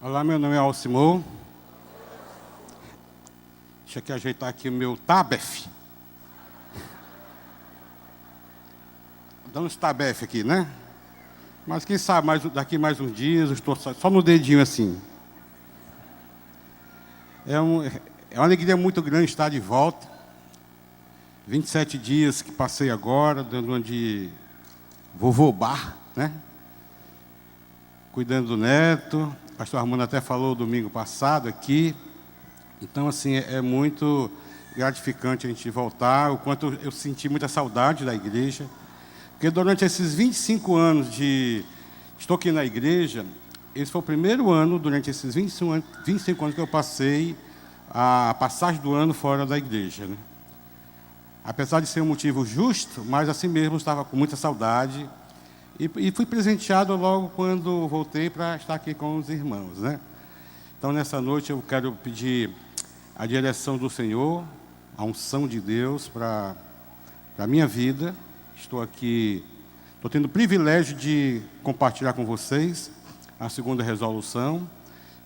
Olá, meu nome é Alcimor. Deixa eu ajeitar aqui o meu tabef. Dando uns tabef aqui, né? Mas quem sabe, daqui mais uns dias, eu estou só no dedinho assim. É uma alegria muito grande estar de volta. 27 dias que passei agora, dando uma de vovô bar, né? Cuidando do neto. O pastor Armando até falou domingo passado aqui. Então, assim, é muito gratificante a gente voltar. O quanto eu senti muita saudade da igreja. Porque durante esses 25 anos estou aqui na igreja, esse foi o primeiro ano, durante esses 25 anos que eu passei a passagem do ano fora da igreja, né? Apesar de ser um motivo justo, mas assim mesmo estava com muita saudade. E fui presenteado logo quando voltei para estar aqui com os irmãos, né? Então, nessa noite, eu quero pedir a direção do Senhor, a unção de Deus para a minha vida. Estou aqui, estou tendo o privilégio de compartilhar com vocês a segunda resolução.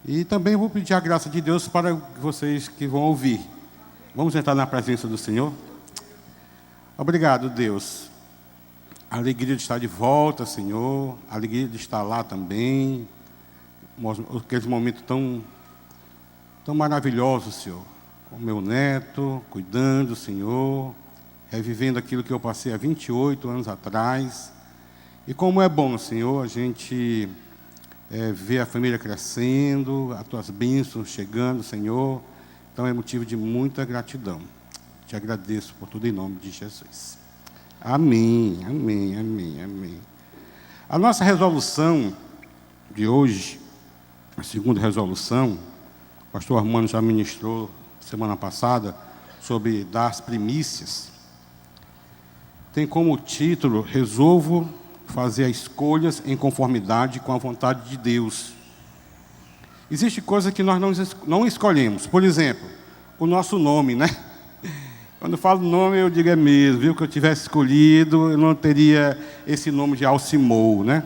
E também vou pedir a graça de Deus para vocês que vão ouvir. Vamos entrar na presença do Senhor? Obrigado, Deus. A alegria de estar de volta, Senhor. A alegria de estar lá também. Aqueles momentos tão maravilhosos, Senhor. Com o meu neto, cuidando, Senhor. Revivendo aquilo que eu passei há 28 anos atrás. E como é bom, Senhor, a gente ver a família crescendo, as tuas bênçãos chegando, Senhor. Então é motivo de muita gratidão. Te agradeço por tudo em nome de Jesus. Amém, amém, amém, amém. A nossa resolução de hoje, a segunda resolução, o pastor Armando já ministrou semana passada sobre dar as primícias. Tem como título: resolvo fazer escolhas em conformidade com a vontade de Deus. Existe coisa que nós não escolhemos. Por exemplo, o nosso nome, né? Quando eu falo nome, eu digo é mesmo, viu? Que eu tivesse escolhido, eu não teria esse nome de Alcimor, né?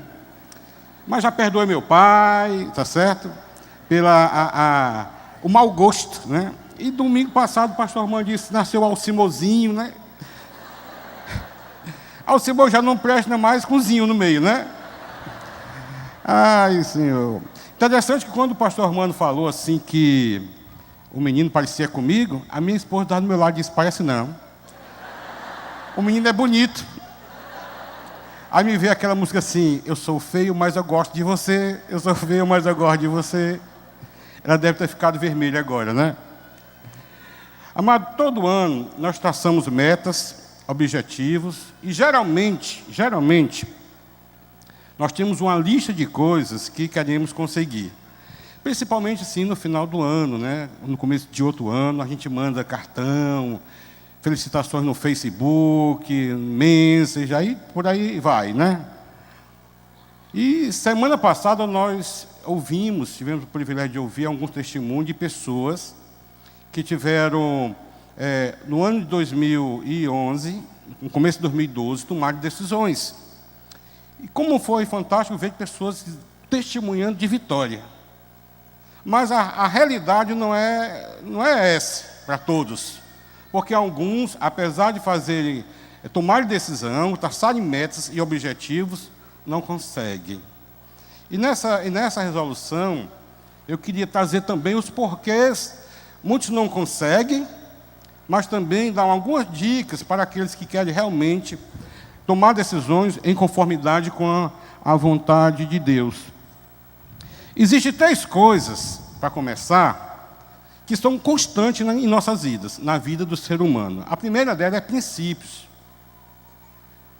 Mas já perdoe meu pai, tá certo? O mau gosto, né? E domingo passado o pastor Armando disse, nasceu Alcimorzinho, né? Alcimor já não presta mais com zinho no meio, né? Ai, Senhor. Interessante que quando o pastor Armando falou assim que o menino parecia comigo, a minha esposa estava do meu lado e disse, parece não. O menino é bonito. Aí me veio aquela música assim, eu sou feio, mas eu gosto de você. Eu sou feio, mas eu gosto de você. Ela deve ter ficado vermelha agora, né? Amado, todo ano nós traçamos metas, objetivos, e geralmente, nós temos uma lista de coisas que queremos conseguir. Principalmente, assim, no final do ano, né? No começo de outro ano, a gente manda cartão, felicitações no Facebook, mensagem, aí por aí vai, né? E semana passada nós tivemos o privilégio de ouvir alguns testemunhos de pessoas que tiveram, no ano de 2011, no começo de 2012, tomaram decisões. E como foi fantástico ver pessoas testemunhando de vitória. Mas a realidade não é essa para todos. Porque alguns, apesar de tomar decisão, traçarem metas e objetivos, não conseguem. E nessa resolução, eu queria trazer também os porquês. Muitos não conseguem, mas também dar algumas dicas para aqueles que querem realmente tomar decisões em conformidade com a vontade de Deus. Existem 3 coisas, para começar, que são constantes em nossas vidas, na vida do ser humano. A primeira delas é princípios.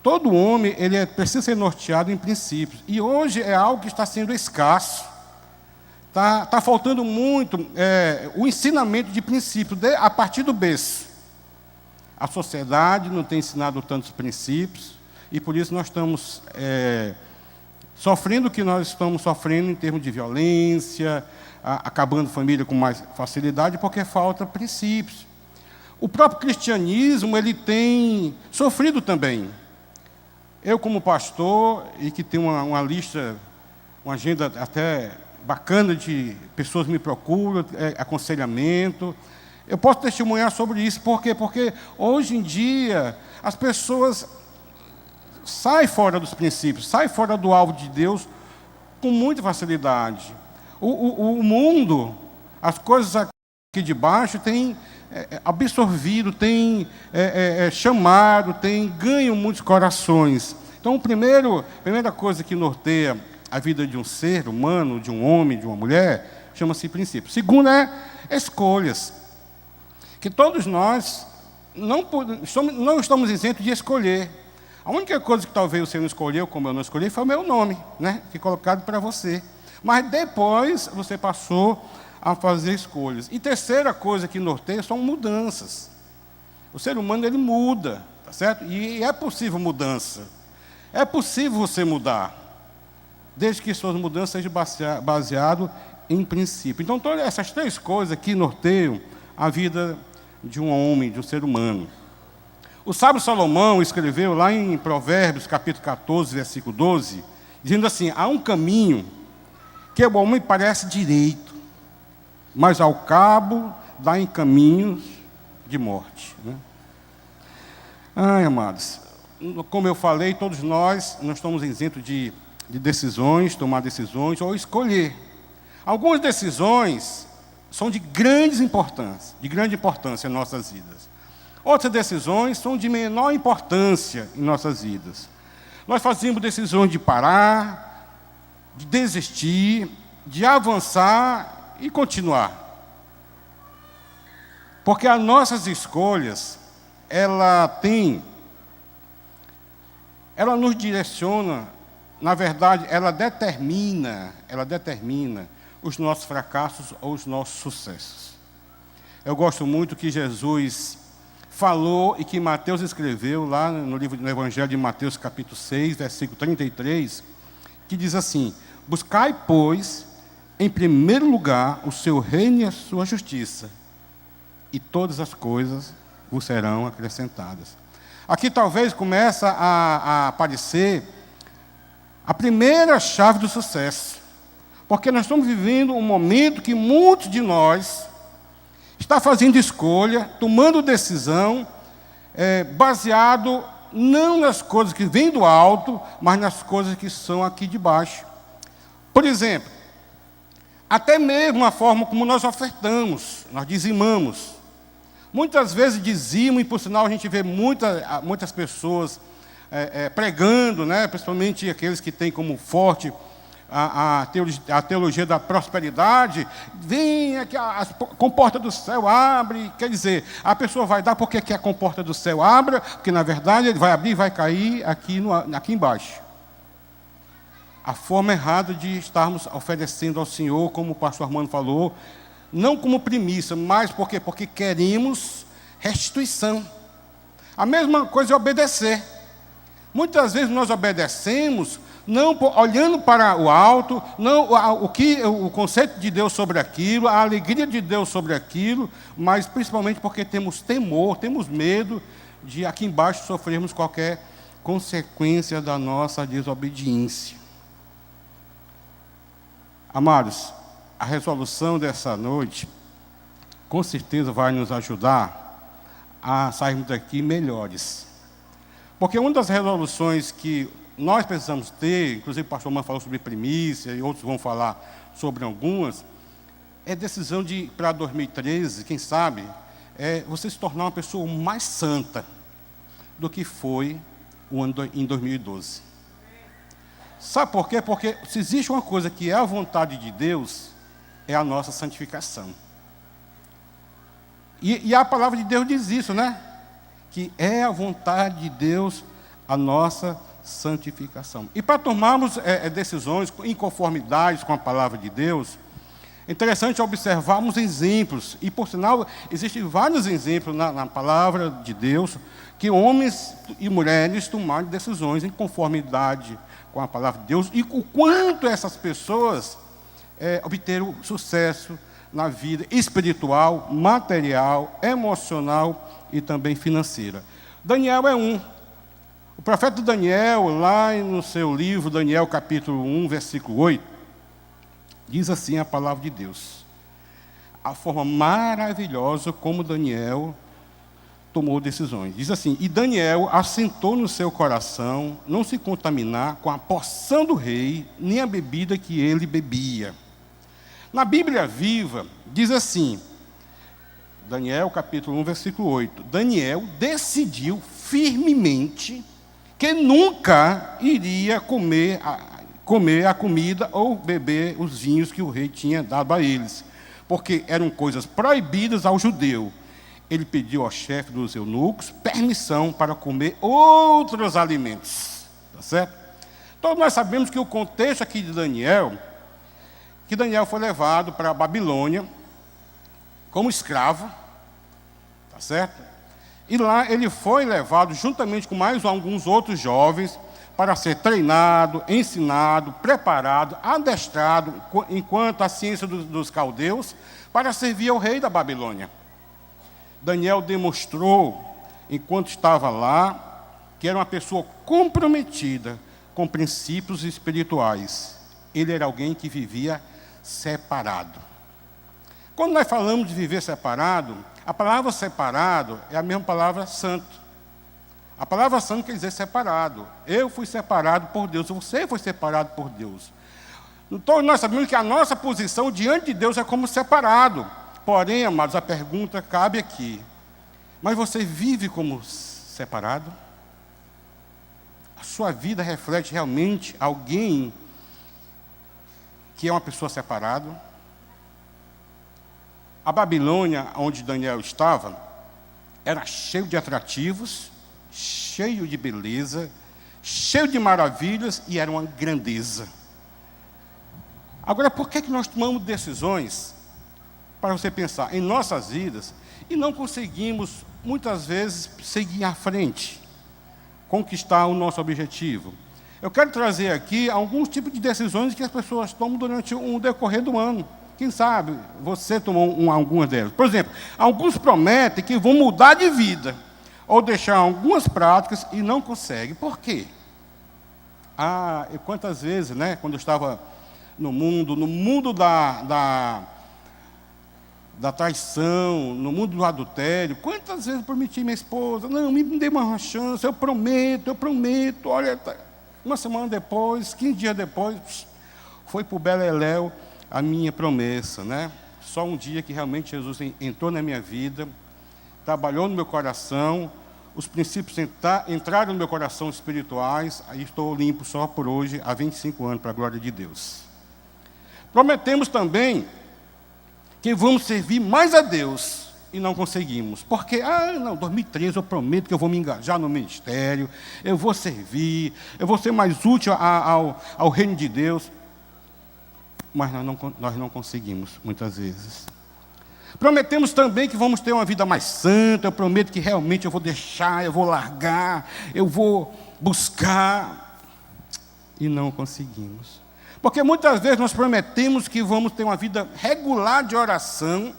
Todo homem precisa ser norteado em princípios. E hoje é algo que está sendo escasso. Está faltando muito o ensinamento de princípios a partir do berço. A sociedade não tem ensinado tantos princípios, e por isso nós estamos sofrendo o que nós estamos sofrendo em termos de violência, acabando família com mais facilidade, porque falta princípios. O próprio cristianismo, ele tem sofrido também. Eu, como pastor, e que tenho uma lista, uma agenda até bacana de pessoas me procuram, aconselhamento. Eu posso testemunhar sobre isso, por quê? Porque hoje em dia as pessoas saem fora dos princípios, saem fora do alvo de Deus com muita facilidade. O mundo, as coisas aqui de baixo têm absorvido, têm chamado, têm ganho muitos corações. Então, a primeira coisa que norteia a vida de um ser humano, de um homem, de uma mulher, chama-se princípio. Segundo escolhas. Que todos nós não estamos isentos de escolher. A única coisa que talvez você não escolheu, como eu não escolhi, foi o meu nome, né? Que colocado para você. Mas depois você passou a fazer escolhas. E terceira coisa que norteia são mudanças. O ser humano, ele muda, tá certo? E é possível mudança. É possível você mudar, desde que suas mudanças sejam baseadas em princípio. Então, todas essas três coisas aqui norteiam a vida de um homem, de um ser humano. O sábio Salomão escreveu lá em Provérbios, capítulo 14, versículo 12, dizendo assim: há um caminho que ao homem parece direito, mas ao cabo dá em caminhos de morte. Né? Ai, amados, como eu falei, todos nós não estamos isentos de decisões, tomar decisões ou escolher. Algumas decisões são de grande importância em nossas vidas. Outras decisões são de menor importância em nossas vidas. Nós fazemos decisões de parar, de desistir, de avançar e continuar. Porque as nossas escolhas, ela nos direciona, na verdade, ela determina os nossos fracassos ou os nossos sucessos. Eu gosto muito que Jesus falou e que Mateus escreveu lá no Evangelho de Mateus, capítulo 6, versículo 33, que diz assim: buscai, pois, em primeiro lugar o seu reino e a sua justiça, e todas as coisas vos serão acrescentadas. Aqui talvez comece a aparecer a primeira chave do sucesso, porque nós estamos vivendo um momento que muitos de nós está fazendo escolha, tomando decisão, baseado não nas coisas que vêm do alto, mas nas coisas que são aqui de baixo. Por exemplo, até mesmo a forma como nós ofertamos, nós dizimamos. Muitas vezes dizimos, e por sinal a gente vê muitas pessoas pregando, né, principalmente aqueles que têm como forte a teologia da prosperidade. Vem aqui, a comporta do céu abre, quer dizer, a pessoa vai dar porque quer a comporta do céu abra, porque na verdade ele vai abrir e vai cair aqui embaixo. A forma errada de estarmos oferecendo ao Senhor, como o pastor Armando falou, não como premissa, mas porque queremos restituição. A mesma coisa é obedecer. Muitas vezes nós obedecemos não olhando para o alto, não o conceito de Deus sobre aquilo, a alegria de Deus sobre aquilo, mas principalmente porque temos temor, temos medo de aqui embaixo sofrermos qualquer consequência da nossa desobediência. Amados, a resolução dessa noite, com certeza vai nos ajudar a sairmos daqui melhores. Porque uma das resoluções que nós precisamos ter, inclusive o pastor Man falou sobre primícia, e outros vão falar sobre algumas, é decisão para 2013, quem sabe, você se tornar uma pessoa mais santa do que foi em 2012. Sabe por quê? Porque se existe uma coisa que é a vontade de Deus, é a nossa santificação. E a palavra de Deus diz isso, né? Que é a vontade de Deus a nossa santificação. E para tomarmos decisões em conformidade com a palavra de Deus, é interessante observarmos exemplos. E, por sinal, existem vários exemplos na palavra de Deus que homens e mulheres tomaram decisões em conformidade com a palavra de Deus e o quanto essas pessoas obteram sucesso na vida espiritual, material, emocional e também financeira. Daniel é um. O profeta Daniel, lá no seu livro, Daniel capítulo 1, versículo 8, Diz assim a palavra de Deus. A forma maravilhosa como Daniel tomou decisões. Diz assim: e Daniel assentou no seu coração não se contaminar com a porção do rei, nem a bebida que ele bebia. Na Bíblia Viva, diz assim, Daniel capítulo 1, versículo 8, Daniel decidiu firmemente que nunca iria comer a comida ou beber os vinhos que o rei tinha dado a eles, porque eram coisas proibidas ao judeu. Ele pediu ao chefe dos eunucos permissão para comer outros alimentos. Tá certo? Todos nós sabemos que o contexto aqui de Daniel, que Daniel foi levado para a Babilônia como escravo, tá certo? E lá ele foi levado juntamente com mais alguns outros jovens para ser treinado, ensinado, preparado, adestrado, enquanto a ciência dos caldeus, para servir ao rei da Babilônia. Daniel demonstrou, enquanto estava lá, que era uma pessoa comprometida com princípios espirituais. Ele era alguém que vivia separado. Quando nós falamos de viver separado, a palavra separado é a mesma palavra santo. A palavra santo quer dizer separado. Eu fui separado por Deus, você foi separado por Deus. Então, nós sabemos que a nossa posição diante de Deus é como separado. Porém, amados, a pergunta cabe aqui. Mas você vive como separado? A sua vida reflete realmente alguém que é uma pessoa separada? A Babilônia, onde Daniel estava, era cheio de atrativos, cheio de beleza, cheio de maravilhas e era uma grandeza. Agora, por que nós tomamos decisões, para você pensar, em nossas vidas e não conseguimos, muitas vezes, seguir à frente, conquistar o nosso objetivo? Eu quero trazer aqui alguns tipos de decisões que as pessoas tomam durante o decorrer do ano. Quem sabe você tomou algumas delas. Por exemplo, alguns prometem que vão mudar de vida, ou deixar algumas práticas e não conseguem. Por quê? Quantas vezes, né, quando eu estava no mundo da traição, no mundo do adultério, quantas vezes eu prometi à minha esposa, não, me dê uma chance, eu prometo, olha, uma semana depois, 15 dias depois, foi para o beleléu a minha promessa, né? Só um dia que realmente Jesus entrou na minha vida, trabalhou no meu coração, os princípios entraram no meu coração espirituais, aí estou limpo só por hoje, há 25 anos, para a glória de Deus. Prometemos também que vamos servir mais a Deus e não conseguimos. Porque, 2013 eu prometo que eu vou me engajar no ministério, eu vou servir, eu vou ser mais útil ao reino de Deus. Mas nós não conseguimos, muitas vezes. Prometemos também que vamos ter uma vida mais santa, eu prometo que realmente eu vou deixar, eu vou largar, eu vou buscar, e não conseguimos. Porque muitas vezes nós prometemos que vamos ter uma vida regular de oração,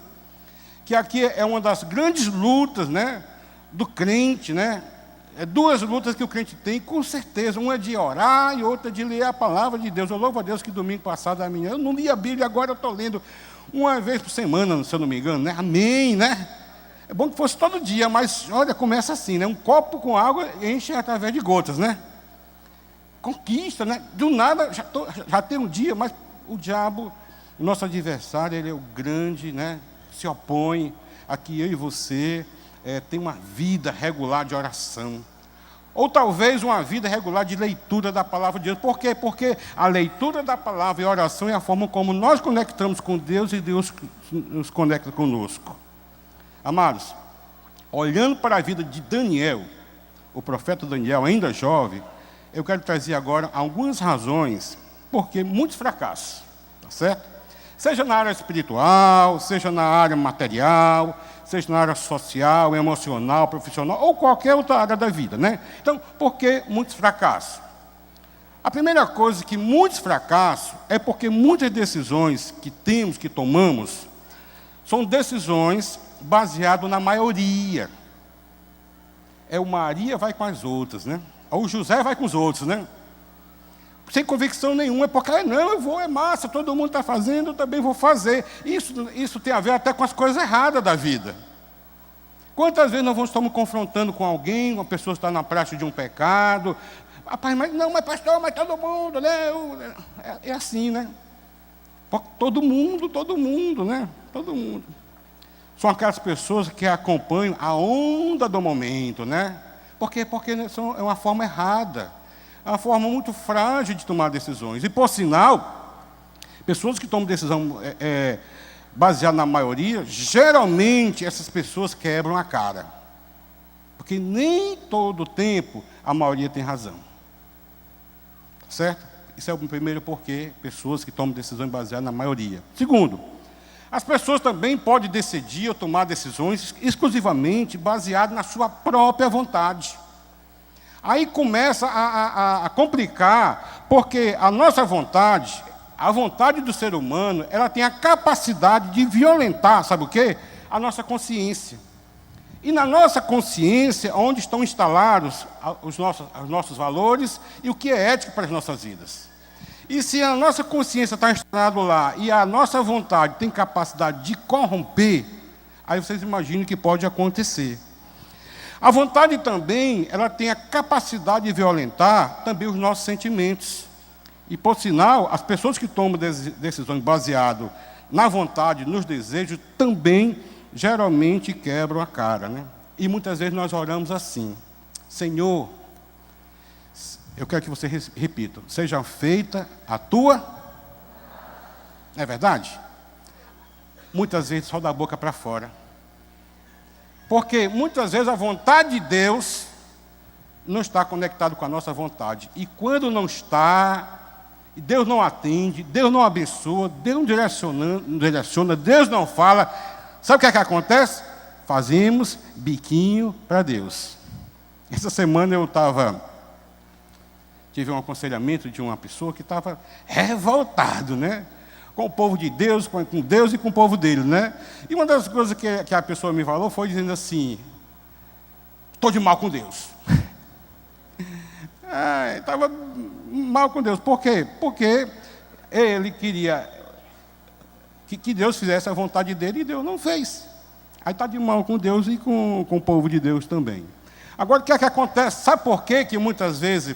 que aqui é uma das grandes lutas, né, do crente, né? É duas lutas que o crente tem, com certeza. Uma é de orar e outra de ler a palavra de Deus. Eu louvo a Deus que domingo passado, eu não li a Bíblia, agora eu estou lendo uma vez por semana, se eu não me engano, né? Amém, né? É bom que fosse todo dia, mas, olha, começa assim, né? Um copo com água enche através de gotas, né? Conquista, né? Do nada, já tem um dia, mas o diabo, o nosso adversário, ele é o grande, né? Se opõe a que eu e você tem uma vida regular de oração. Ou talvez uma vida regular de leitura da palavra de Deus. Por quê? Porque a leitura da palavra e a oração é a forma como nós conectamos com Deus e Deus nos conecta conosco. Amados, olhando para a vida de Daniel, o profeta Daniel, ainda jovem, eu quero trazer agora algumas razões porque muitos fracassos, tá certo? Seja na área espiritual, seja na área material, seja na área social, emocional, profissional, ou qualquer outra área da vida, né? Então, por que muitos fracassos? A primeira coisa que muitos fracassos é porque muitas decisões que tomamos, são decisões baseadas na maioria. O Maria vai com as outras, né? Ou o José vai com os outros, né? sem convicção nenhuma, é porque, não, eu vou, é massa, todo mundo está fazendo, eu também vou fazer. Isso tem a ver até com as coisas erradas da vida. Quantas vezes nós estamos confrontando com alguém, uma pessoa está na prática de um pecado, rapaz, mas pastor, mas todo mundo, né? É assim, né? Todo mundo, né? Todo mundo. São aquelas pessoas que acompanham a onda do momento, né? Por quê? Porque é uma forma errada. É uma forma muito frágil de tomar decisões. E, por sinal, pessoas que tomam decisão baseada na maioria, geralmente essas pessoas quebram a cara. Porque nem todo tempo a maioria tem razão. Certo? Isso é o primeiro porquê, pessoas que tomam decisões baseadas na maioria. Segundo, as pessoas também podem decidir ou tomar decisões exclusivamente baseadas na sua própria vontade. Aí começa a complicar, porque a nossa vontade, a vontade do ser humano, ela tem a capacidade de violentar, sabe o quê? A nossa consciência. E na nossa consciência, onde estão instalados os nossos valores e o que é ético para as nossas vidas. E se a nossa consciência está instalada lá e a nossa vontade tem capacidade de corromper, aí vocês imaginam o que pode acontecer. A vontade também, ela tem a capacidade de violentar também os nossos sentimentos. E, por sinal, as pessoas que tomam decisões baseadas na vontade, nos desejos, também geralmente quebram a cara, né? E muitas vezes nós oramos assim: Senhor, eu quero que você repita, seja feita a tua. Não é verdade? Muitas vezes só da boca para fora. Porque muitas vezes a vontade de Deus não está conectada com a nossa vontade. E quando não está, Deus não atende, Deus não abençoa, Deus não direciona, Deus não fala. Sabe o que acontece? Fazemos biquinho para Deus. Essa semana eu tive um aconselhamento de uma pessoa que estava revoltado, né? Com o povo de Deus, com Deus e com o povo dele, né? E uma das coisas que a pessoa me falou foi dizendo assim: estou de mal com Deus. Estava mal com Deus. Por quê? Porque ele queria que Deus fizesse a vontade dele e Deus não fez. Aí está de mal com Deus e com o povo de Deus também. Agora, o que é que acontece? Sabe por quê que muitas vezes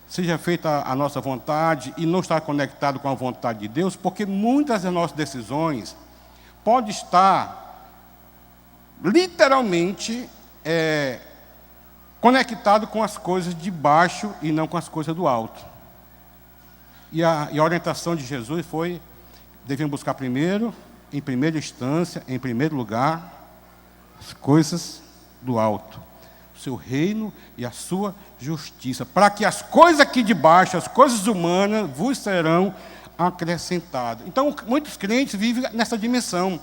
seja feita a nossa vontade e não está conectado com a vontade de Deus? Porque muitas das nossas decisões podem estar literalmente conectado com as coisas de baixo e não com as coisas do alto. E a orientação de Jesus foi: devemos buscar primeiro, em primeira instância, em primeiro lugar, as coisas do alto, o seu reino e a sua justiça, para que as coisas aqui de baixo, as coisas humanas, vos serão acrescentadas. Então, muitos crentes vivem nessa dimensão,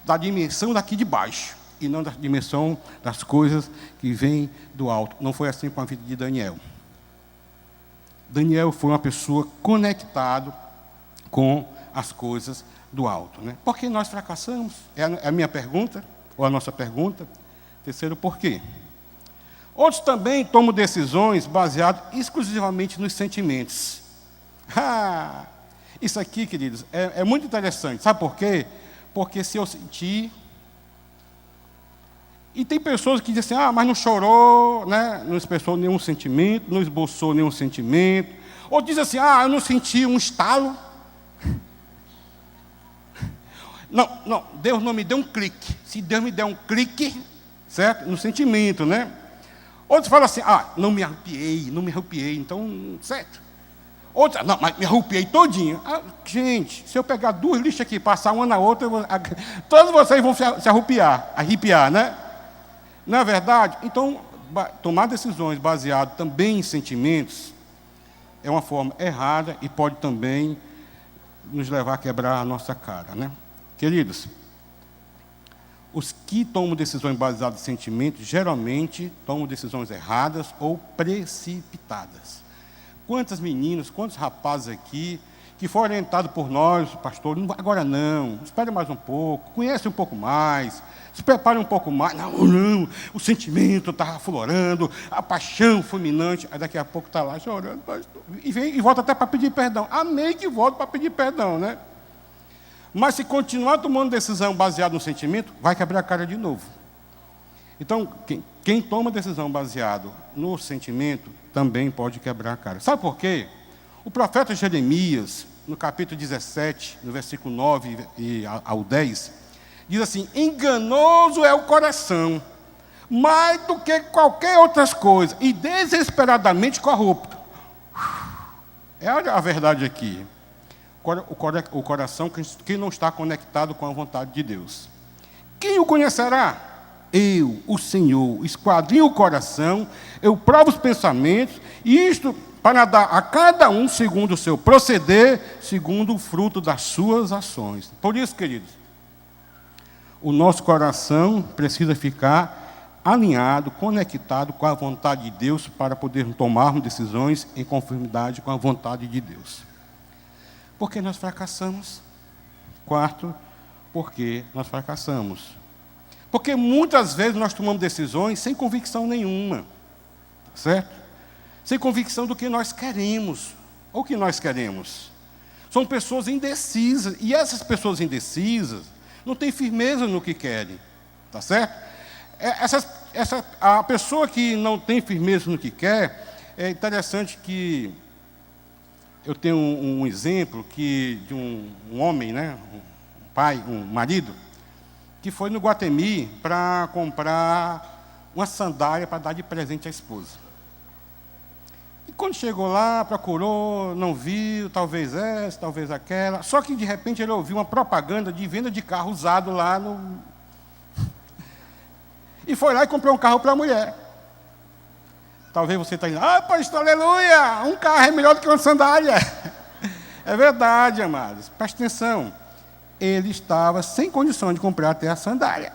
da dimensão daqui de baixo, e não da dimensão das coisas que vêm do alto. Não foi assim com a vida de Daniel. Daniel foi uma pessoa conectada com as coisas do alto, né? Por que nós fracassamos? É a minha pergunta, ou a nossa pergunta. Terceiro, por quê? Outros também tomam decisões baseadas exclusivamente nos sentimentos. Isso aqui, queridos, é muito interessante. Sabe por quê? Porque se eu sentir... E tem pessoas que dizem assim: mas não chorou, né? Não expressou nenhum sentimento, não esboçou nenhum sentimento. Ou diz assim: eu não senti um estalo. Não, Deus não me deu um clique. Se Deus me der um clique, certo? No sentimento, né? Outros falam assim: não me arrepiei, então, certo? Outros: não, mas me arrepiei todinho. Gente, se eu pegar duas listas aqui, passar uma na outra, todos vocês vão se arrepiar, né? Não é verdade? Então, tomar decisões baseadas também em sentimentos é uma forma errada e pode também nos levar a quebrar a nossa cara, né? Queridos, os que tomam decisões baseadas em sentimentos, geralmente tomam decisões erradas ou precipitadas. Quantas meninas, quantos rapazes aqui que foi orientado por nós, pastor, agora não, espere mais um pouco, conhece um pouco mais, se prepare um pouco mais. Não, o sentimento está aflorando, a paixão fulminante. Aí daqui a pouco está lá chorando, pastor, e volta até para pedir perdão. Amém que volta para pedir perdão, né? Mas se continuar tomando decisão baseada no sentimento, vai quebrar a cara de novo. Então, quem toma decisão baseado no sentimento, também pode quebrar a cara. Sabe por quê? O profeta Jeremias, no capítulo 17, no versículo 9 ao 10, diz assim: enganoso é o coração, mais do que qualquer outras coisas, e desesperadamente corrupto. É a verdade aqui. O coração que não está conectado com a vontade de Deus. Quem o conhecerá? Eu, o Senhor, esquadrinho o coração, eu provo os pensamentos, e isto para dar a cada um segundo o seu proceder, segundo o fruto das suas ações. Por isso, queridos, o nosso coração precisa ficar alinhado, conectado com a vontade de Deus, para poder tomarmos decisões em conformidade com a vontade de Deus. Porque nós fracassamos. Quarto, porque nós fracassamos. Porque muitas vezes nós tomamos decisões sem convicção nenhuma, certo? Sem convicção do que nós queremos, ou o que nós queremos. São pessoas indecisas, e essas pessoas indecisas não têm firmeza no que querem, tá certo? A pessoa que não tem firmeza no que quer, é interessante que eu tenho um exemplo de um homem, né, um pai, um marido, que foi no Iguatemi para comprar uma sandália para dar de presente à esposa. E quando chegou lá, procurou, não viu, talvez essa, talvez aquela. Só que, de repente, ele ouviu uma propaganda de venda de carro usado lá no... E foi lá e comprou um carro para a mulher. Talvez você está dizendo: ah, pastor, aleluia, um carro é melhor do que uma sandália. É verdade, amados. Preste atenção. Ele estava sem condição de comprar até a sandália.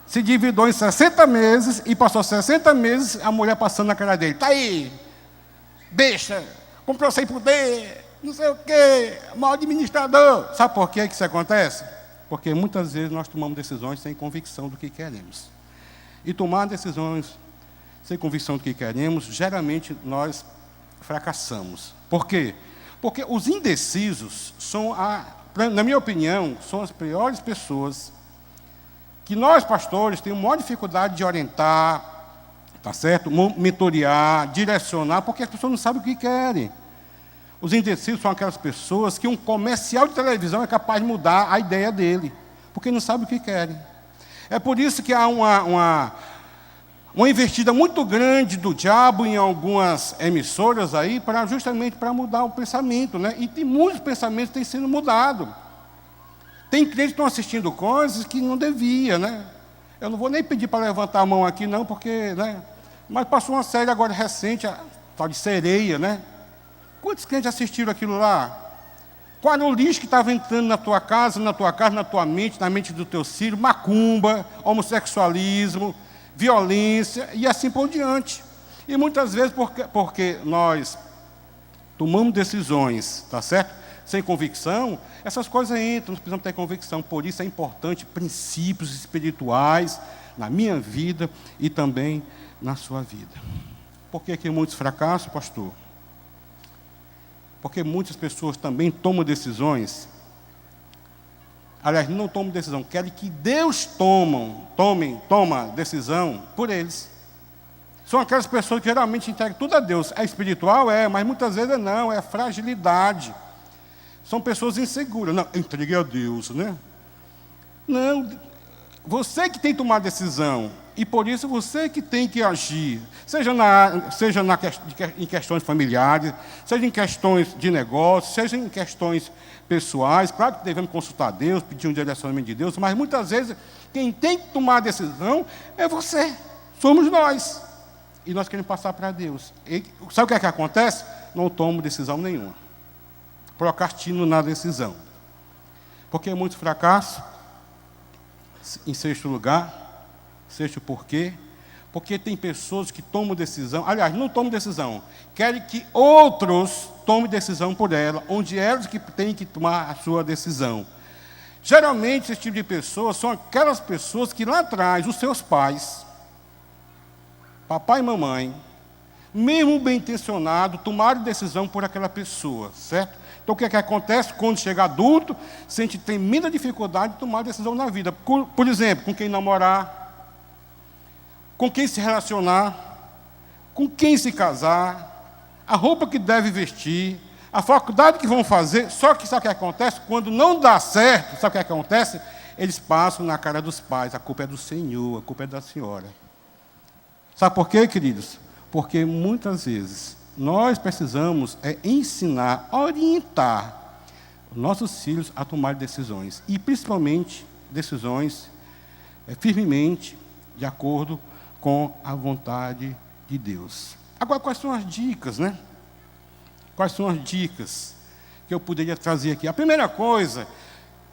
Se dividiu em 60 meses e passou 60 meses a mulher passando na cara dele. Está aí, besta, comprou sem poder, não sei o quê, mal administrador. Sabe por que isso acontece? Porque muitas vezes nós tomamos decisões sem convicção do que queremos. E tomar decisões sem convicção do que queremos, geralmente nós fracassamos. Por quê? Porque os indecisos são, na minha opinião, são as piores pessoas que nós, pastores, temos maior dificuldade de orientar, tá certo? Mentorear, direcionar, porque as pessoas não sabem o que querem. Os indecisos são aquelas pessoas que um comercial de televisão é capaz de mudar a ideia dele, porque não sabe o que querem. É por isso que há uma investida muito grande do diabo em algumas emissoras aí, justamente para mudar o pensamento, né? E tem muitos pensamentos que têm sido mudados. Tem crentes que estão assistindo coisas que não devia, né? Eu não vou nem pedir para levantar a mão aqui, não, porque, né? Mas passou uma série agora recente, a tal de Sereia, né? Quantos crentes assistiram aquilo lá? Qual era o lixo que estava entrando na tua casa, na tua mente, na mente do teu filho? Macumba, homossexualismo, violência e assim por diante. E muitas vezes porque nós tomamos decisões, tá certo? Sem convicção, essas coisas entram, nós precisamos ter convicção. Por isso é importante princípios espirituais na minha vida e também na sua vida. Por que que muitos fracassam, pastor? Porque muitas pessoas também tomam decisões, aliás, não tomam decisão, querem que Deus toma decisão por eles. São aquelas pessoas que geralmente entregam tudo a Deus. É espiritual? Mas muitas vezes não, é fragilidade. São pessoas inseguras. Não, entreguei a Deus, né? Não, você que tem que tomar decisão. E por isso você que tem que agir. Seja em questões familiares, seja em questões de negócio, seja em questões pessoais. Claro que devemos consultar Deus, pedir um direcionamento de Deus, mas muitas vezes quem tem que tomar a decisão é você. Somos nós. E nós queremos passar para Deus. E sabe o que é que acontece? Não tomo decisão nenhuma. Procrastino na decisão. Porque muitos fracassos. Em sexto lugar, sexto porquê, Porque tem pessoas que tomam decisão, aliás, não tomam decisão, querem que outros tomem decisão por ela, onde elas que têm que tomar a sua decisão. Geralmente, esse tipo de pessoas são aquelas pessoas que lá atrás, os seus pais, papai e mamãe, mesmo bem intencionado, tomaram decisão por aquela pessoa, certo? Então, o que é que acontece? Quando chega adulto, sente tremenda dificuldade de tomar decisão na vida. Por exemplo, com quem namorar, com quem se relacionar, com quem se casar, a roupa que deve vestir, a faculdade que vão fazer. Só que sabe o que acontece? Quando não dá certo, sabe o que acontece? Eles passam na cara dos pais. A culpa é do Senhor, a culpa é da senhora. Sabe por quê, queridos? Porque muitas vezes nós precisamos ensinar, orientar os nossos filhos a tomar decisões. E principalmente decisões firmemente de acordo com a vontade de Deus. Agora, quais são as dicas, né? Quais são as dicas que eu poderia trazer aqui? A primeira coisa,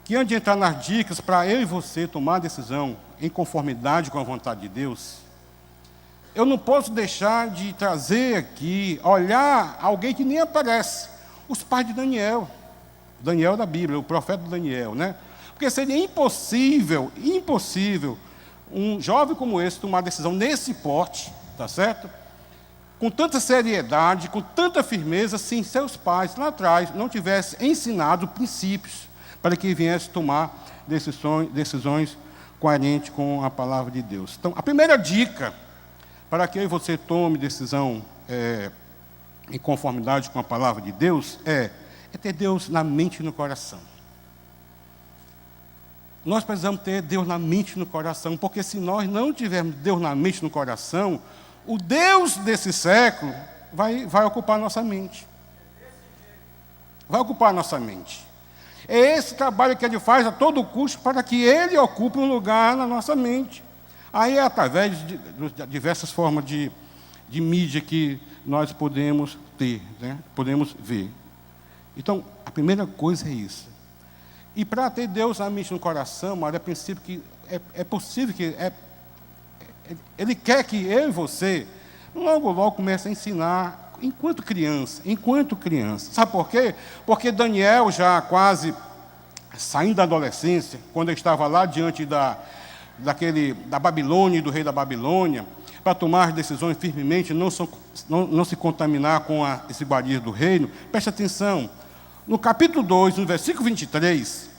que antes de entrar nas dicas, para eu e você tomar a decisão em conformidade com a vontade de Deus, eu não posso deixar de trazer aqui, olhar alguém que nem aparece, os pais de Daniel. Daniel da Bíblia, o profeta Daniel, né? Porque seria impossível, um jovem como esse tomar decisão nesse porte, tá certo? Com tanta seriedade, com tanta firmeza, se seus pais lá atrás não tivessem ensinado princípios para que viesse tomar decisões coerentes com a palavra de Deus. Então, a primeira dica para que eu e você tome decisão em conformidade com a palavra de Deus é ter Deus na mente e no coração. Nós precisamos ter Deus na mente e no coração, porque se nós não tivermos Deus na mente e no coração, o Deus desse século vai ocupar a nossa mente. Vai ocupar a nossa mente. É esse trabalho que ele faz a todo custo para que ele ocupe um lugar na nossa mente. Aí é através de diversas formas de mídia que nós podemos ter, né? Podemos ver. Então, a primeira coisa é isso. E para ter Deus na mente e no coração, mas é princípio que é possível que Ele quer que eu e você logo comece a ensinar enquanto criança. Sabe por quê? Porque Daniel, já quase saindo da adolescência, quando ele estava lá diante da Babilônia e do rei da Babilônia, para tomar decisões firmemente, não se contaminar com esse iguaria do reino, preste atenção. No capítulo 2, no versículo 23,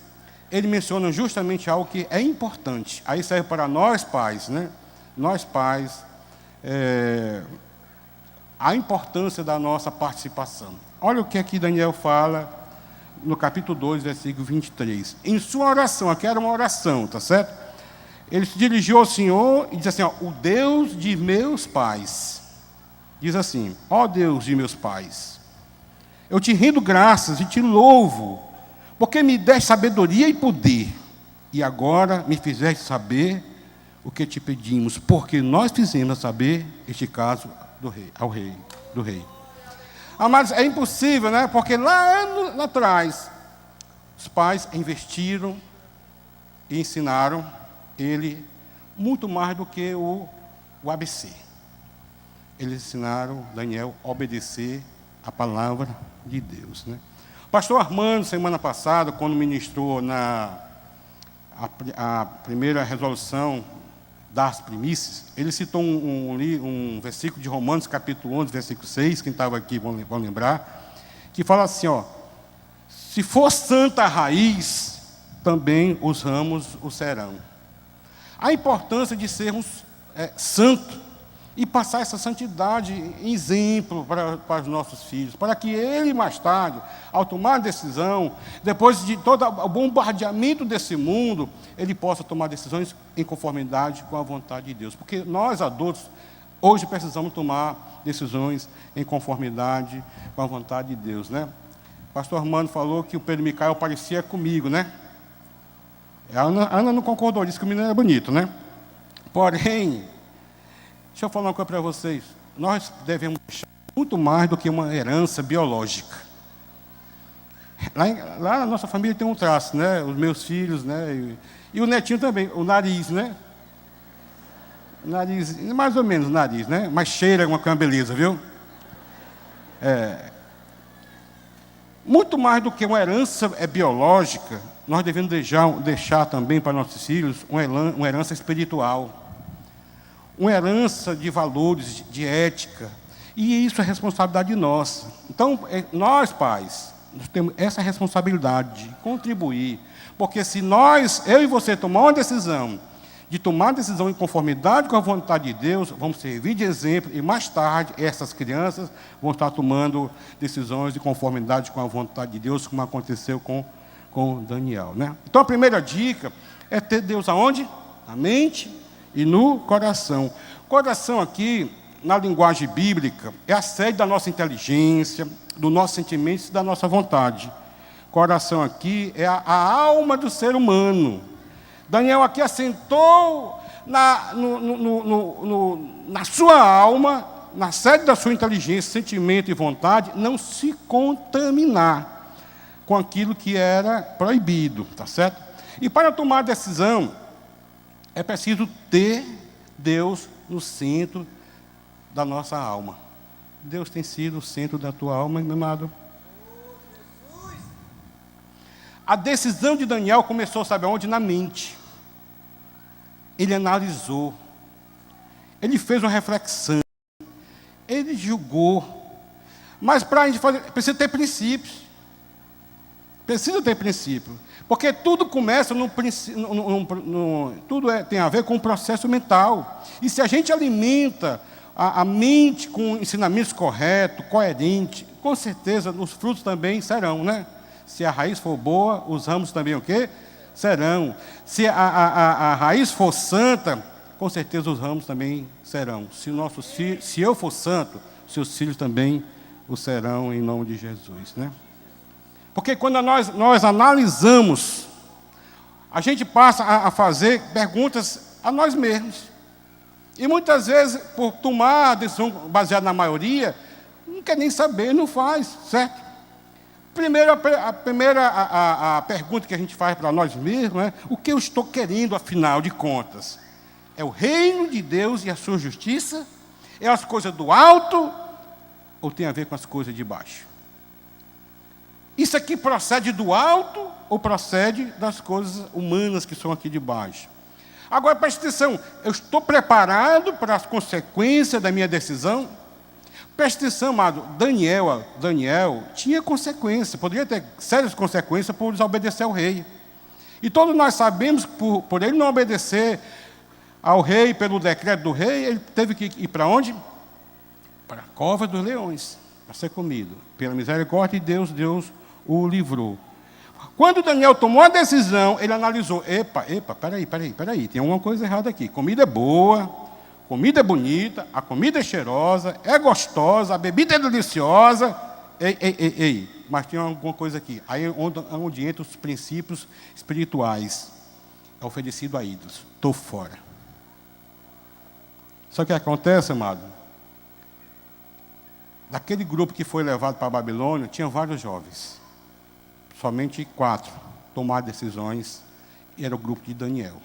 ele menciona justamente algo que é importante. Aí serve para nós pais, né? Nós pais, a importância da nossa participação. Olha o que aqui Daniel fala no capítulo 2, versículo 23. Em sua oração, aqui era uma oração, tá certo? Ele se dirigiu ao Senhor e disse assim, o Deus de meus pais. Diz assim, ó Deus de meus pais, eu te rendo graças e te louvo, porque me deste sabedoria e poder, e agora me fizeste saber o que te pedimos, porque nós fizemos saber este caso ao rei. Amados, é impossível, né? Porque lá atrás, os pais investiram e ensinaram ele muito mais do que o ABC. Eles ensinaram Daniel a obedecer a palavra de Deus, né? O pastor Armando, semana passada, quando ministrou a primeira resolução das primícias, ele citou um versículo de Romanos, capítulo 11, versículo 6, quem estava aqui vão lembrar, que fala assim, se for santa a raiz, também os ramos o serão. A importância de sermos santos e passar essa santidade em exemplo para os nossos filhos, para que ele, mais tarde, ao tomar a decisão, depois de todo o bombardeamento desse mundo, ele possa tomar decisões em conformidade com a vontade de Deus. Porque nós, adultos, hoje precisamos tomar decisões em conformidade com a vontade de Deus, né? O pastor Armando falou que o Pedro Micael parecia comigo, né? A Ana não concordou, disse que o menino era bonito, né? Porém, deixa eu falar uma coisa para vocês. Nós devemos deixar muito mais do que uma herança biológica. Lá na nossa família tem um traço, né? Os meus filhos, né? E o netinho também, o nariz, né? Nariz, mais ou menos nariz, né? Mas cheira uma beleza, viu? Muito mais do que uma herança biológica, nós devemos deixar também para nossos filhos uma herança espiritual, uma herança de valores, de ética, e isso é responsabilidade nossa. Então, nós pais, nós temos essa responsabilidade de contribuir, porque se eu e você tomar uma decisão, em conformidade com a vontade de Deus, vamos servir de exemplo, e mais tarde, essas crianças vão estar tomando decisões de conformidade com a vontade de Deus, como aconteceu com Daniel, né? Então, a primeira dica é ter Deus aonde? Na mente e no coração. Coração aqui, na linguagem bíblica, é a sede da nossa inteligência, dos nossos sentimentos e da nossa vontade. Coração aqui é a alma do ser humano. Daniel aqui assentou na sua alma, na sede da sua inteligência, sentimento e vontade, não se contaminar com aquilo que era proibido, tá certo? E para tomar decisão, é preciso ter Deus no centro da nossa alma. Deus tem sido o centro da tua alma, meu amado. A decisão de Daniel começou, sabe aonde? Na mente. Ele analisou, ele fez uma reflexão, ele julgou. Mas para a gente fazer, precisa ter princípios. Precisa ter princípio. Porque tudo começa tem a ver com o processo mental. E se a gente alimenta a mente com ensinamentos corretos, coerentes, com certeza os frutos também serão, né? Se a raiz for boa, os ramos também o quê? Serão. Se a raiz for santa, com certeza os ramos também serão. Se eu for santo, seus filhos também o serão, em nome de Jesus, né? Porque quando nós analisamos, a gente passa a fazer perguntas a nós mesmos. E muitas vezes, por tomar a decisão baseada na maioria, não quer nem saber, não faz, certo? A primeira pergunta que a gente faz para nós mesmos é: o que eu estou querendo, afinal de contas? É o reino de Deus e a sua justiça? É as coisas do alto? Ou tem a ver com as coisas de baixo? Isso aqui procede do alto ou procede das coisas humanas que são aqui de baixo? Agora, preste atenção, eu estou preparado para as consequências da minha decisão? Preste atenção, amado, Daniel tinha consequências, poderia ter sérias consequências por desobedecer ao rei. E todos nós sabemos que por ele não obedecer ao rei, pelo decreto do rei, ele teve que ir para onde? Para a cova dos leões, para ser comido. Pela misericórdia de Deus o livrou. Quando Daniel tomou a decisão, ele analisou: peraí, tem alguma coisa errada aqui. Comida é boa, comida é bonita, a comida é cheirosa, é gostosa, a bebida é deliciosa. Mas tem alguma coisa aqui. Aí é onde entram os princípios espirituais. É oferecido a ídolos. Estou fora. Só que acontece, amado, daquele grupo que foi levado para a Babilônia, tinha vários jovens. Somente 4 tomaram decisões, e era o grupo de Daniel,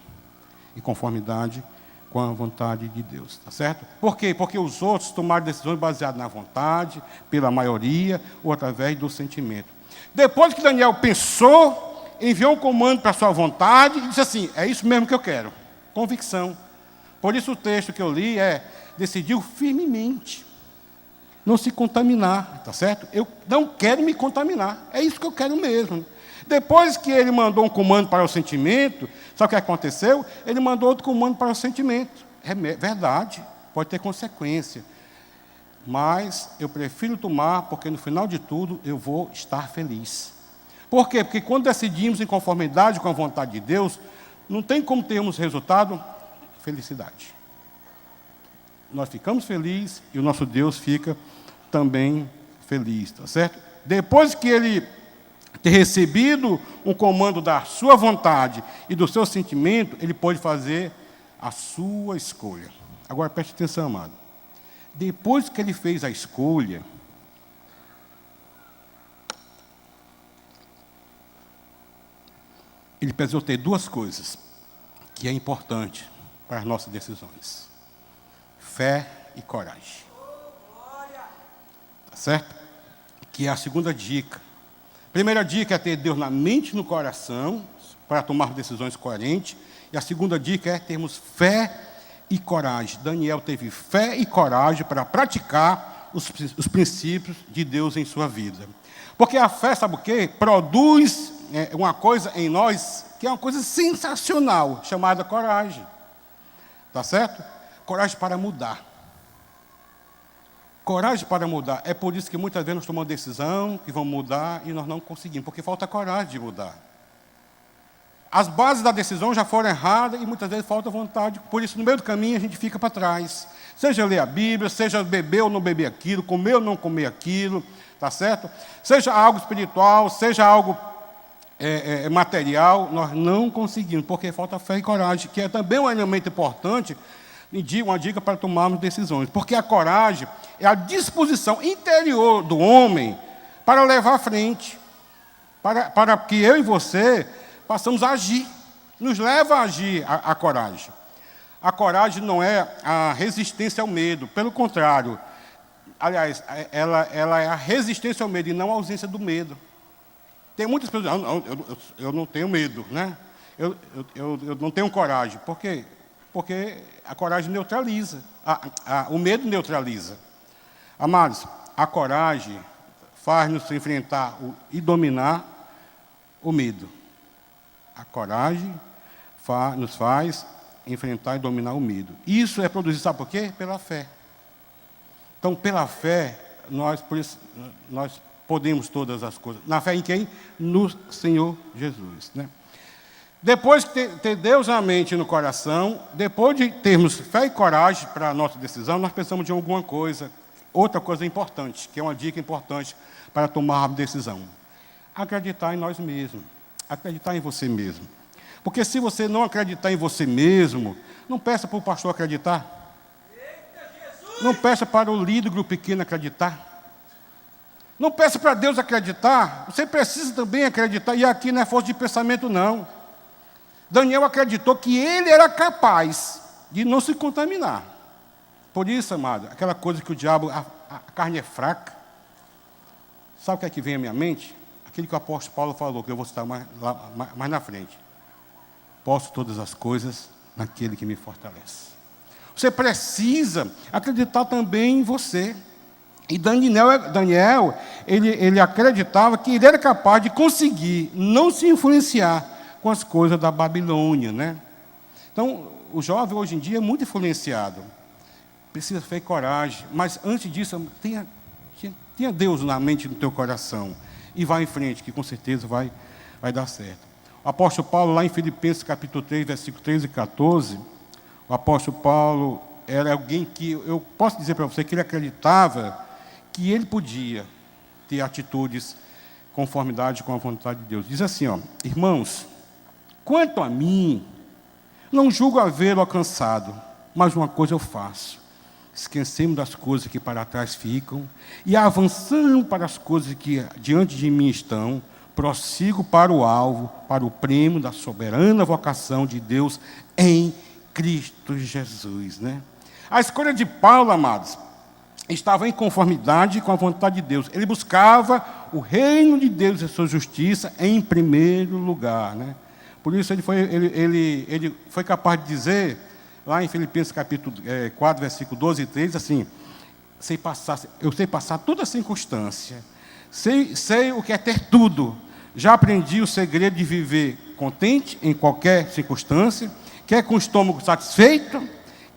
em conformidade com a vontade de Deus, tá certo? Por quê? Porque os outros tomaram decisões baseadas na vontade, pela maioria, ou através do sentimento. Depois que Daniel pensou, enviou um comando para a sua vontade, e disse assim: é isso mesmo que eu quero, convicção. Por isso o texto que eu li decidiu firmemente não se contaminar, tá certo? Eu não quero me contaminar, é isso que eu quero mesmo. Depois que ele mandou um comando para o sentimento, sabe o que aconteceu? Ele mandou outro comando para o sentimento. É verdade, pode ter consequência, mas eu prefiro tomar, porque no final de tudo eu vou estar feliz. Por quê? Porque quando decidimos em conformidade com a vontade de Deus, não tem como termos resultado: felicidade. Nós ficamos felizes e o nosso Deus fica também feliz, tá certo? Depois que ele ter recebido um comando da sua vontade e do seu sentimento, ele pode fazer a sua escolha. Agora preste atenção, amado. Depois que ele fez a escolha, ele precisou ter 2 coisas que é importante para as nossas decisões. fé e coragem. Tá certo? Que é a segunda dica. Primeira dica é ter Deus na mente e no coração, para tomar decisões coerentes. E a segunda dica é termos fé e coragem. Daniel teve fé e coragem para praticar os princípios de Deus em sua vida. Porque a fé, sabe o quê? Produz uma coisa em nós que é uma coisa sensacional, chamada coragem. Tá certo? Coragem para mudar. Coragem para mudar. É por isso que muitas vezes nós tomamos decisão que vamos mudar e nós não conseguimos, porque falta coragem de mudar. As bases da decisão já foram erradas e muitas vezes falta vontade. Por isso, no meio do caminho, a gente fica para trás. Seja ler a Bíblia, seja beber ou não beber aquilo, comer ou não comer aquilo, tá certo? Seja algo espiritual, seja algo material, nós não conseguimos, porque falta fé e coragem, que é também um elemento importante, uma dica para tomarmos decisões. Porque a coragem é a disposição interior do homem para levar à frente, para que eu e você passamos a agir. Nos leva a agir a coragem. A coragem não é a resistência ao medo, pelo contrário. Aliás, ela é a resistência ao medo e não a ausência do medo. Tem muitas pessoas, eu não tenho medo, né? Eu não tenho coragem. Por quê? Porque a coragem neutraliza, o medo neutraliza. Amados, a coragem faz-nos enfrentar e dominar o medo. A coragem nos faz enfrentar e dominar o medo. Isso é produzido, sabe por quê? Pela fé. Então, pela fé, nós podemos todas as coisas. Na fé em quem? No Senhor Jesus, né? Depois de ter Deus na mente e no coração, depois de termos fé e coragem para a nossa decisão, nós pensamos em alguma coisa, outra coisa importante, que é uma dica importante para tomar a decisão. Acreditar em nós mesmos, acreditar em você mesmo. Porque se você não acreditar em você mesmo, não peça para o pastor acreditar. Não peça para o líder do grupo pequeno acreditar. Não peça para Deus acreditar. Você precisa também acreditar. E aqui não é força de pensamento, não. Daniel acreditou que ele era capaz de não se contaminar. Por isso, amado, aquela coisa que o diabo, a carne é fraca. Sabe o que é que vem à minha mente? Aquilo que o apóstolo Paulo falou, que eu vou citar mais na frente. Posso todas as coisas naquele que me fortalece. Você precisa acreditar também em você. E Daniel, ele acreditava que ele era capaz de conseguir não se influenciar com as coisas da Babilônia, né? Então, o jovem hoje em dia é muito influenciado. Precisa ter coragem. Mas antes disso, tenha Deus na mente e no teu coração. E vá em frente, que com certeza vai dar certo. O apóstolo Paulo, lá em Filipenses capítulo 3, versículos 13 e 14, o apóstolo Paulo era alguém que, eu posso dizer para você, que ele acreditava que ele podia ter atitudes conformidade com a vontade de Deus. Diz assim, irmãos, quanto a mim, não julgo havê-lo alcançado, mas uma coisa eu faço, esquecendo das coisas que para trás ficam, e avançando para as coisas que diante de mim estão, prossigo para o alvo, para o prêmio da soberana vocação de Deus em Cristo Jesus, né? A escolha de Paulo, amados, estava em conformidade com a vontade de Deus. Ele buscava o reino de Deus e a sua justiça em primeiro lugar, né? Por isso ele foi capaz de dizer, lá em Filipenses capítulo 4, versículo 12 e 13, assim, eu sei passar toda circunstância, sei o que é ter tudo, já aprendi o segredo de viver contente em qualquer circunstância, quer com o estômago satisfeito,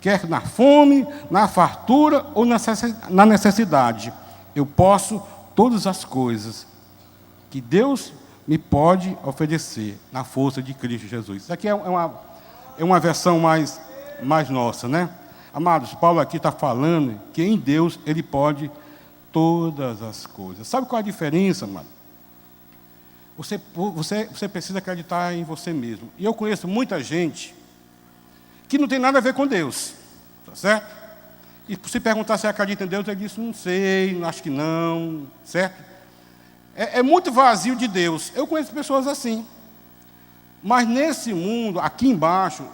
quer na fome, na fartura ou na necessidade. Eu posso todas as coisas que Deus me pode oferecer na força de Cristo Jesus. Isso aqui é uma versão mais nossa, né? Amados, Paulo aqui está falando que em Deus ele pode todas as coisas. Sabe qual é a diferença, mano? Você precisa acreditar em você mesmo. E eu conheço muita gente que não tem nada a ver com Deus, tá certo? E se perguntar se acredita em Deus, ele diz, não sei, acho que não, certo? É muito vazio de Deus. Eu conheço pessoas assim. Mas nesse mundo, aqui embaixo,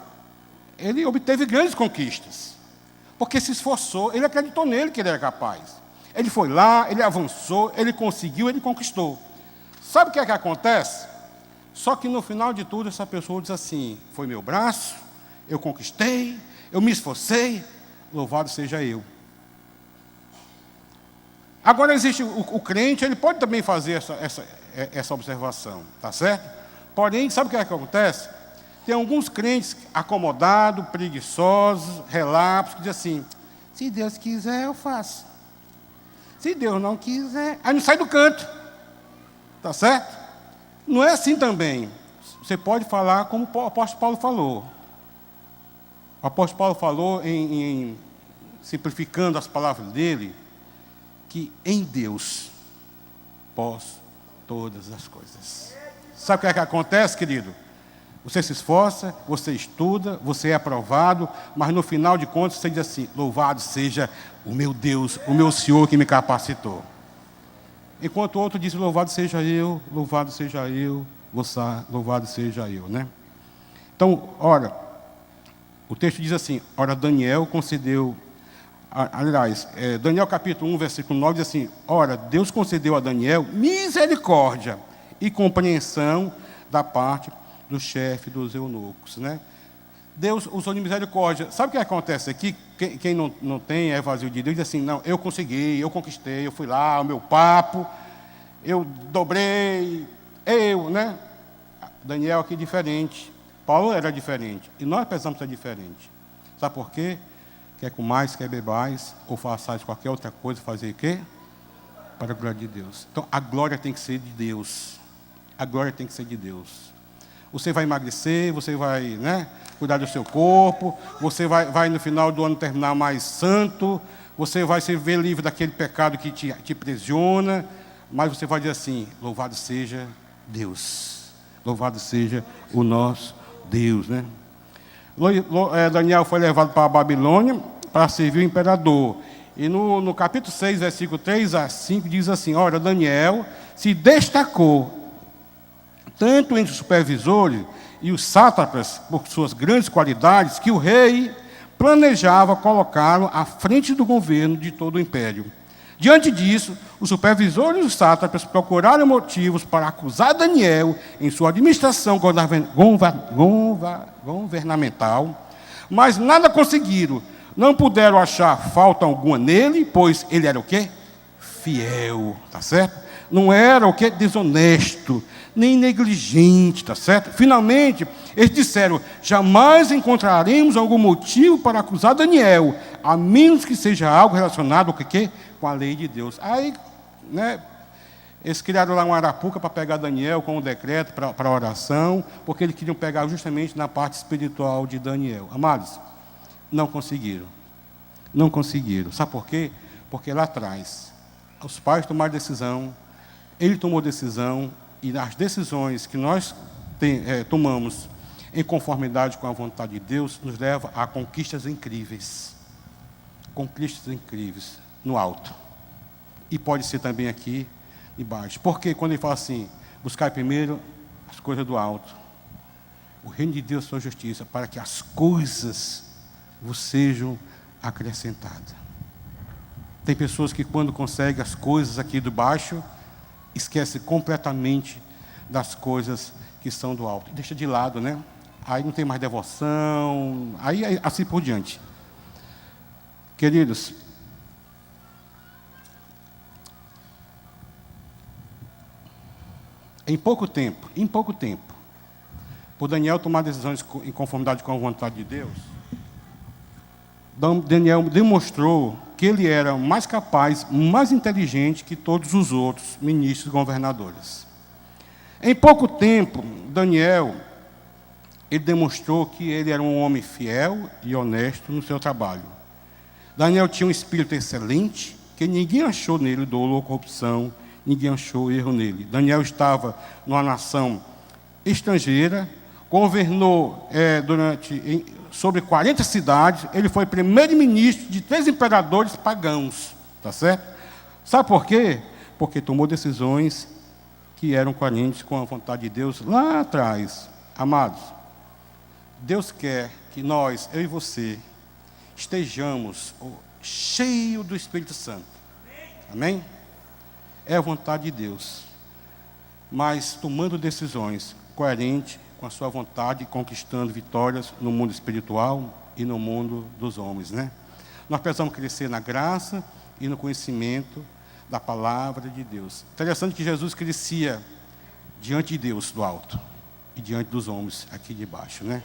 ele obteve grandes conquistas. porque se esforçou, ele acreditou nele que ele era capaz. Ele foi lá, ele avançou, ele conseguiu, ele conquistou. Sabe o que é que acontece? Só que no final de tudo, essa pessoa diz assim: foi meu braço, eu conquistei, eu me esforcei, louvado seja eu. Agora existe o crente, ele pode também fazer essa observação, tá certo? Porém, sabe o que é que acontece? Tem alguns crentes acomodados, preguiçosos, relapsos, que dizem assim: se Deus quiser, eu faço. Se Deus não quiser, aí não sai do canto. Tá certo? Não é assim também. Você pode falar como o apóstolo Paulo falou. O apóstolo Paulo falou, simplificando as palavras dele, que em Deus posso todas as coisas. Sabe o que é que acontece, querido? Você se esforça, você estuda, você é aprovado, mas no final de contas você diz assim: louvado seja o meu Deus, o meu Senhor que me capacitou. Enquanto o outro diz: louvado seja eu, louvado seja eu, né? Então, ora, o texto diz assim: ora, Daniel concedeu, aliás, Daniel capítulo 1, versículo 9 diz assim: ora, Deus concedeu a Daniel misericórdia e compreensão da parte do chefe dos eunucos, né? Deus usou de misericórdia. Sabe o que acontece aqui? Quem não tem, é vazio de Deus, diz assim: não, eu consegui, eu conquistei, eu fui lá, o meu papo, eu dobrei, né? Daniel aqui diferente, Paulo era diferente, e nós precisamos ser diferentes. Sabe por quê? Quer comais, quer bebais, ou façais qualquer outra coisa, fazer o quê? Para a glória de Deus. Então, a glória tem que ser de Deus. A glória tem que ser de Deus. Você vai emagrecer, você vai, né, cuidar do seu corpo, você vai no final do ano terminar mais santo, você vai se ver livre daquele pecado que te aprisiona, mas você vai dizer assim: louvado seja Deus, louvado seja o nosso Deus, né? Daniel foi levado para a Babilônia para servir o imperador. E no capítulo 6, versículo 3 a 5, diz assim: ora, Daniel se destacou tanto entre os supervisores e os sátrapas, por suas grandes qualidades, que o rei planejava colocá-lo à frente do governo de todo o império. Diante disso, os supervisores e os sátrapas procuraram motivos para acusar Daniel em sua administração governamental, mas nada conseguiram. Não puderam achar falta alguma nele, pois ele era o quê? Fiel, tá certo? Não era o quê? Desonesto, nem negligente, tá certo? Finalmente, eles disseram: jamais encontraremos algum motivo para acusar Daniel, a menos que seja algo relacionado com a lei de Deus. Aí, né, eles criaram lá uma arapuca para pegar Daniel com um decreto para a oração, porque eles queriam pegar justamente na parte espiritual de Daniel. Amados, não conseguiram. Não conseguiram. Sabe por quê? Porque lá atrás, os pais tomaram decisão, ele tomou decisão, e as decisões que nós tomamos em conformidade com a vontade de Deus nos leva a conquistas incríveis. Conquistas incríveis no alto. E pode ser também aqui embaixo. Porque quando ele fala assim: buscar primeiro as coisas do alto, o reino de Deus e sua justiça, para que as coisas vos sejam acrescentadas. Tem pessoas que, quando conseguem as coisas aqui do baixo, esquece completamente das coisas que são do alto. Deixa de lado, né? Aí não tem mais devoção, aí assim por diante. Queridos, em pouco tempo, por Daniel tomar decisões em conformidade com a vontade de Deus, Daniel demonstrou que ele era mais capaz, mais inteligente que todos os outros ministros e governadores. Em pouco tempo, Daniel, ele demonstrou que ele era um homem fiel e honesto no seu trabalho. Daniel tinha um espírito excelente, que ninguém achou nele dolo ou corrupção, ninguém achou erro nele. Daniel estava numa nação estrangeira, governou sobre 40 cidades, ele foi primeiro-ministro de 3 imperadores pagãos, tá certo? Sabe por quê? Porque tomou decisões que eram coerentes com a vontade de Deus lá atrás. Amados, Deus quer que nós, eu e você, estejamos cheios do Espírito Santo. Amém? É a vontade de Deus, mas tomando decisões coerentes com a sua vontade, conquistando vitórias no mundo espiritual e no mundo dos homens, né? Nós precisamos crescer na graça e no conhecimento da palavra de Deus. Interessante que Jesus crescia diante de Deus do alto e diante dos homens aqui de baixo, né?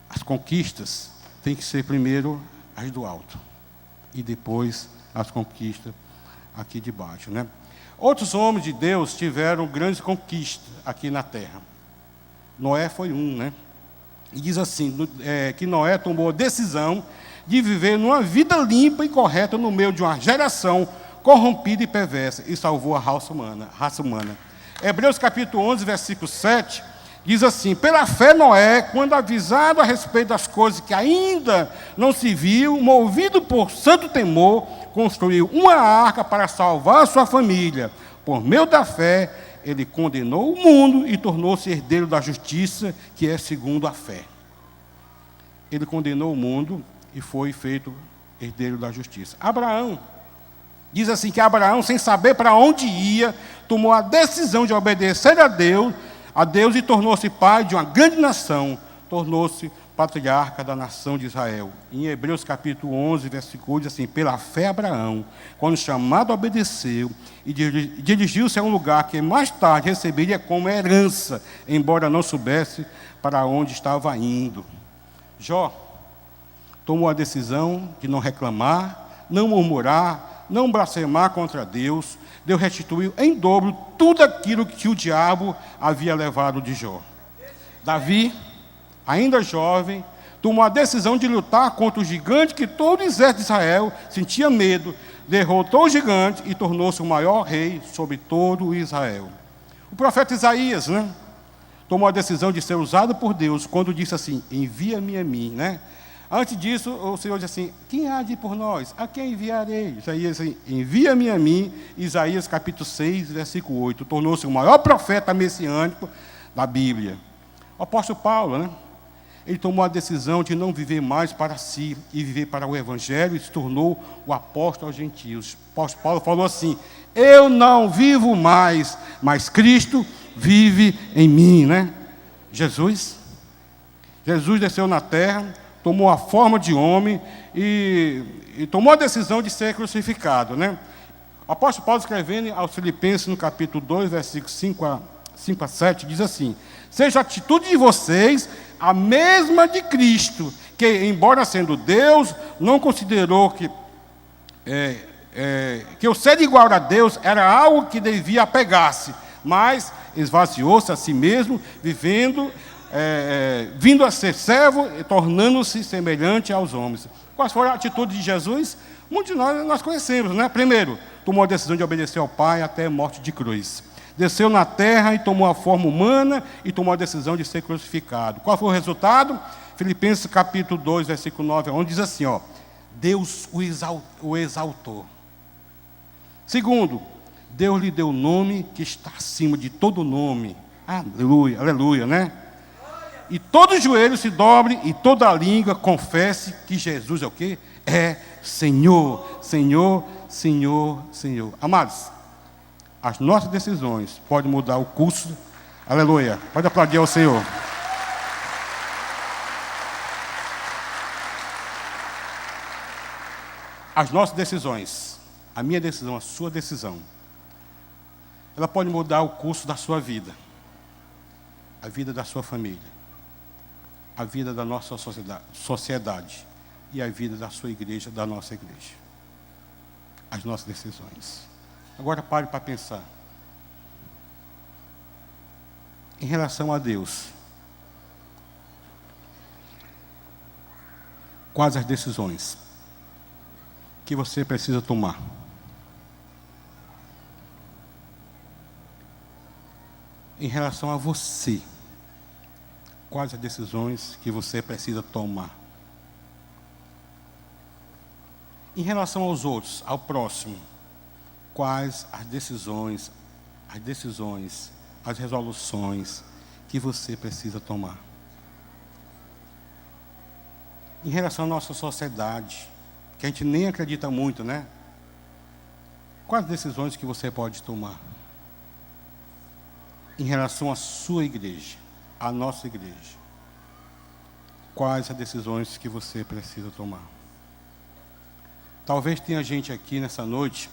As conquistas têm que ser primeiro as do alto e depois as conquistas aqui de baixo, né? Outros homens de Deus tiveram grandes conquistas aqui na terra. Noé foi um, né? E diz assim, que Noé tomou a decisão de viver numa vida limpa e correta no meio de uma geração corrompida e perversa, e salvou a raça humana. Hebreus capítulo 11, versículo 7, diz assim: pela fé Noé, quando avisado a respeito das coisas que ainda não se viu, movido por santo temor, construiu uma arca para salvar a sua família. Por meio da fé, ele condenou o mundo e tornou-se herdeiro da justiça, que é segundo a fé. Ele condenou o mundo e foi feito herdeiro da justiça. Abraão, diz assim que Abraão, sem saber para onde ia, tomou a decisão de obedecer a Deus e tornou-se pai de uma grande nação, tornou-se patriarca da nação de Israel. Em Hebreus capítulo 11, versículo 1, diz assim: pela fé Abraão, quando chamado, obedeceu e dirigiu-se a um lugar que mais tarde receberia como herança, embora não soubesse para onde estava indo. Jó tomou a decisão de não reclamar, não murmurar, não blasfemar contra Deus. Deus restituiu em dobro tudo aquilo que o diabo havia levado de Jó. Davi, ainda jovem, tomou a decisão de lutar contra o gigante que todo o exército de Israel sentia medo, derrotou o gigante e tornou-se o maior rei sobre todo o Israel. O profeta Isaías, né, tomou a decisão de ser usado por Deus quando disse assim: envia-me a mim, né? Antes disso, o Senhor disse assim: quem há de ir por nós? A quem enviarei? Isaías assim: envia-me a mim. Isaías capítulo 6, versículo 8. Tornou-se o maior profeta messiânico da Bíblia. O apóstolo Paulo, né? Ele tomou a decisão de não viver mais para si e viver para o Evangelho e se tornou o apóstolo aos gentios. O apóstolo Paulo falou assim: eu não vivo mais, mas Cristo vive em mim, né? Jesus desceu na terra, tomou a forma de homem e tomou a decisão de ser crucificado, né? O apóstolo Paulo, escrevendo aos Filipenses, no capítulo 2, versículos 5 a 7, diz assim: seja a atitude de vocês a mesma de Cristo, que, embora sendo Deus, não considerou que o ser igual a Deus era algo que devia apegar-se, mas esvaziou-se a si mesmo, vindo a ser servo e tornando-se semelhante aos homens. Quais foram a atitude de Jesus? Muitos de nós conhecemos, né? Primeiro, tomou a decisão de obedecer ao Pai até a morte de cruz. Desceu na terra e tomou a forma humana e tomou a decisão de ser crucificado. Qual foi o resultado? Filipenses capítulo 2, versículo 9, onde diz assim, ó: Deus o exaltou. Segundo, Deus lhe deu o nome que está acima de todo nome. Aleluia, aleluia, né? E todo joelho se dobre e toda língua confesse que Jesus é o quê? É Senhor, Senhor, Senhor, Senhor. Amados, as nossas decisões podem mudar o curso. Aleluia. Pode aplaudir ao Senhor. As nossas decisões, a minha decisão, a sua decisão, ela pode mudar o curso da sua vida, a vida da sua família, a vida da nossa sociedade e a vida da sua igreja, da nossa igreja. As nossas decisões. Agora pare para pensar. Em relação a Deus, quais as decisões que você precisa tomar? Em relação a você, quais as decisões que você precisa tomar? Em relação aos outros, ao próximo, quais as decisões, as resoluções que você precisa tomar? Em relação à nossa sociedade, que a gente nem acredita muito, né? Quais decisões que você pode tomar em relação à sua igreja, à nossa igreja? Quais as decisões que você precisa tomar? Talvez tenha gente aqui nessa noite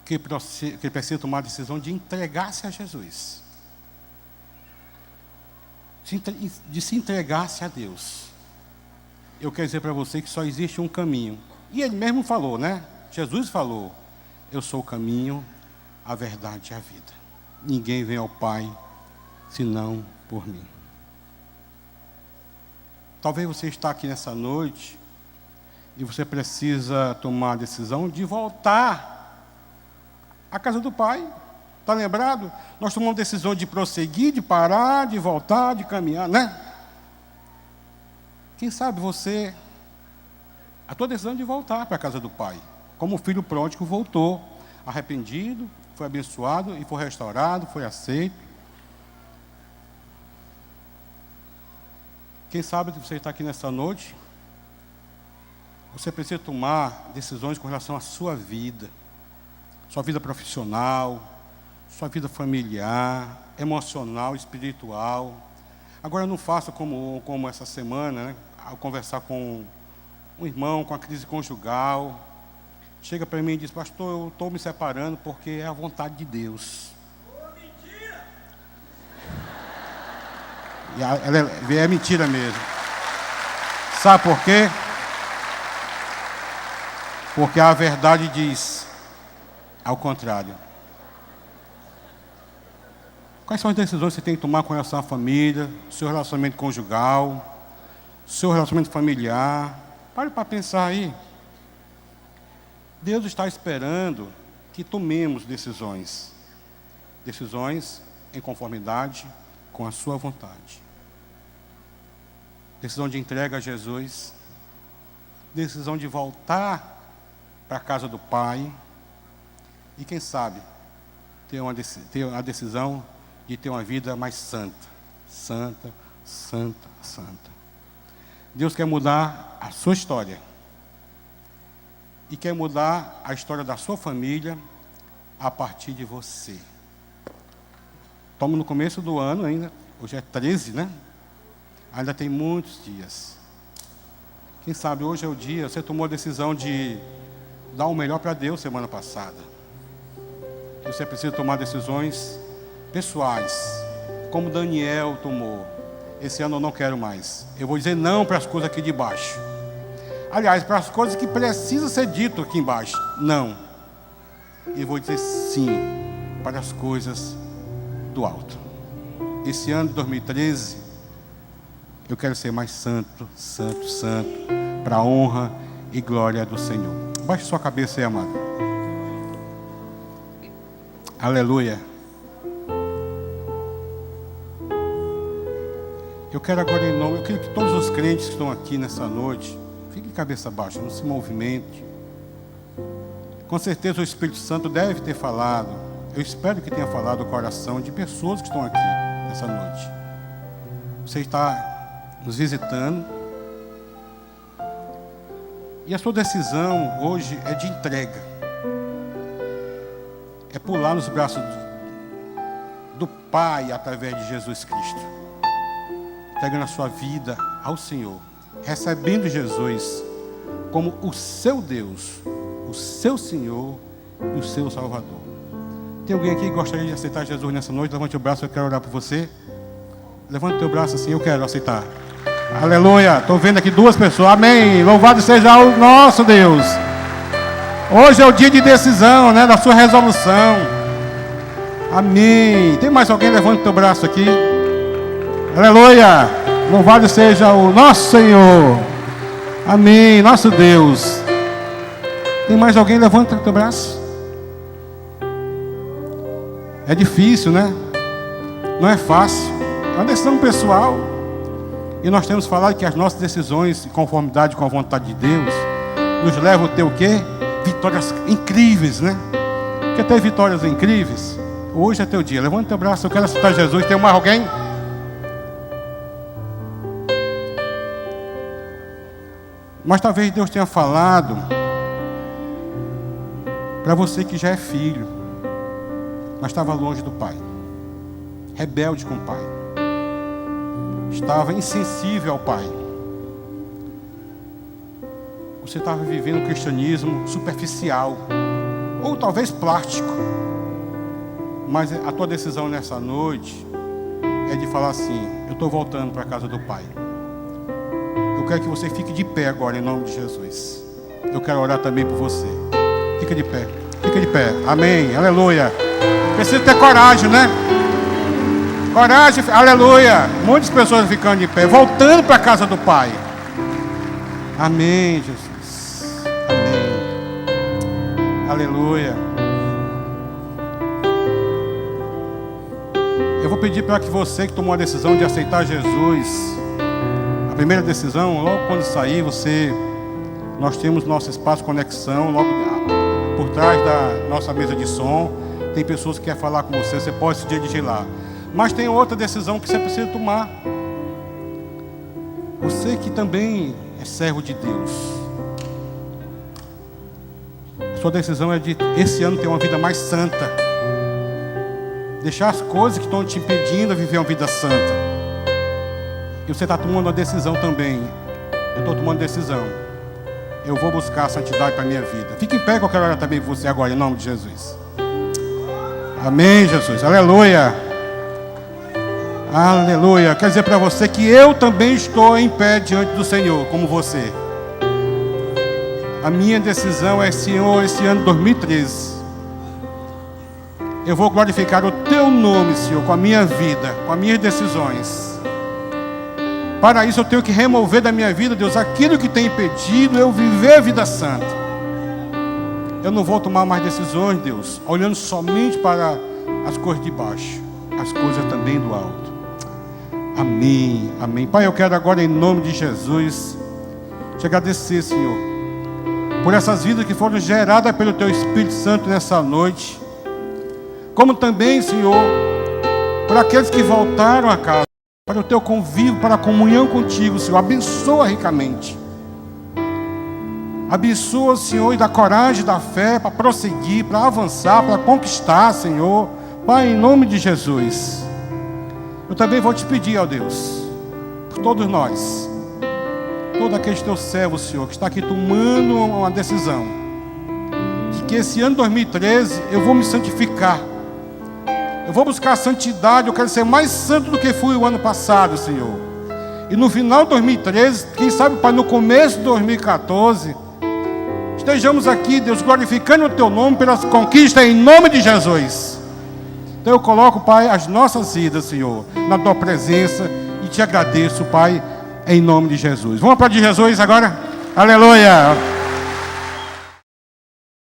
que precisa tomar a decisão de entregar-se a Jesus, de se entregar-se a Deus. Eu quero dizer para você que só existe um caminho. E Ele mesmo falou, né? Jesus falou: eu sou o caminho, a verdade e a vida. Ninguém vem ao Pai senão por mim. Talvez você está aqui nessa noite e você precisa tomar a decisão de voltar à casa do Pai. Está lembrado? Nós tomamos a decisão de prosseguir, de parar, de voltar, de caminhar, né? Quem sabe você, a tua decisão de voltar para a casa do Pai, como o filho pródigo voltou, arrependido, foi abençoado e foi restaurado, foi aceito. Quem sabe que você está aqui nessa noite, você precisa tomar decisões com relação à sua vida profissional, sua vida familiar, emocional, espiritual. Agora não faça como essa semana, né? Ao conversar com um irmão com a crise conjugal, chega para mim e diz: pastor, eu estou me separando porque é a vontade de Deus. Mentira! E é mentira mesmo. Sabe por quê? Porque a verdade diz ao contrário. Quais são as decisões que você tem que tomar com relação à família, seu relacionamento conjugal, seu relacionamento familiar? Pare para pensar aí. Deus está esperando que tomemos decisões. Decisões em conformidade com a sua vontade. Decisão de entrega a Jesus. Decisão de voltar para a casa do Pai. E quem sabe, ter a decisão de ter uma vida mais santa. Santa, santa, santa. Deus quer mudar a sua história. E quer mudar a história da sua família a partir de você. Estamos no começo do ano ainda. Hoje é 13, né? Ainda tem muitos dias. Quem sabe hoje é o dia, você tomou a decisão de dar o melhor para Deus semana passada. Você precisa tomar decisões pessoais, como Daniel tomou. Esse ano eu não quero mais. Eu vou dizer não para as coisas aqui de baixo. Aliás, para as coisas que precisam ser dito aqui embaixo, não. E vou dizer sim para as coisas do alto. Esse ano de 2013, eu quero ser mais santo, santo, santo, para a honra e glória do Senhor. Baixe sua cabeça aí, amado. Aleluia. Eu quero agora eu quero que todos os crentes que estão aqui nessa noite fiquem de cabeça baixa, não se movimente. Com certeza o Espírito Santo deve ter falado, eu espero que tenha falado o coração de pessoas que estão aqui nessa noite. Você está nos visitando e a sua decisão hoje é de entrega. É pular nos braços do Pai através de Jesus Cristo. Entregando a sua vida ao Senhor. Recebendo Jesus como o seu Deus, o seu Senhor e o seu Salvador. Tem alguém aqui que gostaria de aceitar Jesus nessa noite? Levante o braço, eu quero orar por você. Levante o teu braço assim, eu quero aceitar. Aleluia, estou vendo aqui duas pessoas, amém. Louvado seja o nosso Deus. Hoje é o dia de decisão, né, da sua resolução. Amém. Tem mais alguém? Levante o teu braço aqui. Aleluia. Louvado seja o nosso Senhor. Amém. Nosso Deus. Tem mais alguém? Levanta o teu braço. É difícil, né? Não é fácil. É uma decisão pessoal. E nós temos falado que as nossas decisões, em conformidade com a vontade de Deus, nos levam a ter o quê? Vitórias incríveis, né? Quer ter vitórias incríveis? Hoje é teu dia. Levanta teu braço, eu quero aceitar Jesus. Tem mais alguém? Mas talvez Deus tenha falado para você que já é filho, mas estava longe do Pai, rebelde com o Pai, estava insensível ao Pai. Você estava vivendo um cristianismo superficial, ou talvez plástico. Mas a tua decisão nessa noite é de falar assim: eu estou voltando para a casa do Pai. Eu quero que você fique de pé agora, em nome de Jesus. Eu quero orar também por você. Fica de pé, fica de pé. Amém, aleluia. Precisa ter coragem, né? Coragem, aleluia. Muitas pessoas ficando de pé, voltando para a casa do Pai. Amém, Jesus. Amém. Aleluia. Eu vou pedir para que você que tomou a decisão de aceitar Jesus, a primeira decisão, logo quando sair, nós temos nosso espaço de conexão, logo por trás da nossa mesa de som. Tem pessoas que querem falar com você, você pode se dirigir lá. Mas tem outra decisão que você precisa tomar. Você que também é servo de Deus, sua decisão é de esse ano ter uma vida mais santa, deixar as coisas que estão te impedindo de viver uma vida santa. E você está tomando uma decisão também. Eu estou tomando decisão. Eu vou buscar a santidade para a minha vida. Fique em pé que eu quero orar também por você agora, em nome de Jesus. Amém, Jesus. Aleluia. Aleluia. Quer dizer para você que eu também estou em pé diante do Senhor, como você. A minha decisão é, Senhor, esse ano 2013, eu vou glorificar o Teu nome, Senhor, com a minha vida, com as minhas decisões. Para isso eu tenho que remover da minha vida, Deus, aquilo que tem impedido eu viver a vida santa. Eu não vou tomar mais decisões, Deus, olhando somente para as coisas de baixo, as coisas também do alto. Amém, amém. Pai, eu quero agora, em nome de Jesus, te agradecer, Senhor, por essas vidas que foram geradas pelo Teu Espírito Santo nessa noite, como também, Senhor, por aqueles que voltaram a casa, para o Teu convívio, para a comunhão contigo, Senhor. Abençoa ricamente. Abençoa, Senhor, e dá coragem, dá fé para prosseguir, para avançar, para conquistar, Senhor. Pai, em nome de Jesus. Eu também vou te pedir, ó Deus, por todos nós, todo aquele teu servo, Senhor, que está aqui tomando uma decisão, de que esse ano 2013 eu vou me santificar. Eu vou buscar a santidade, eu quero ser mais santo do que fui o ano passado, Senhor. E no final de 2013, quem sabe, Pai, no começo de 2014, estejamos aqui, Deus, glorificando o Teu nome pelas conquistas em nome de Jesus. Então eu coloco, Pai, as nossas vidas, Senhor, na Tua presença e te agradeço, Pai, em nome de Jesus. Vamos aplaudir Jesus agora? Aleluia!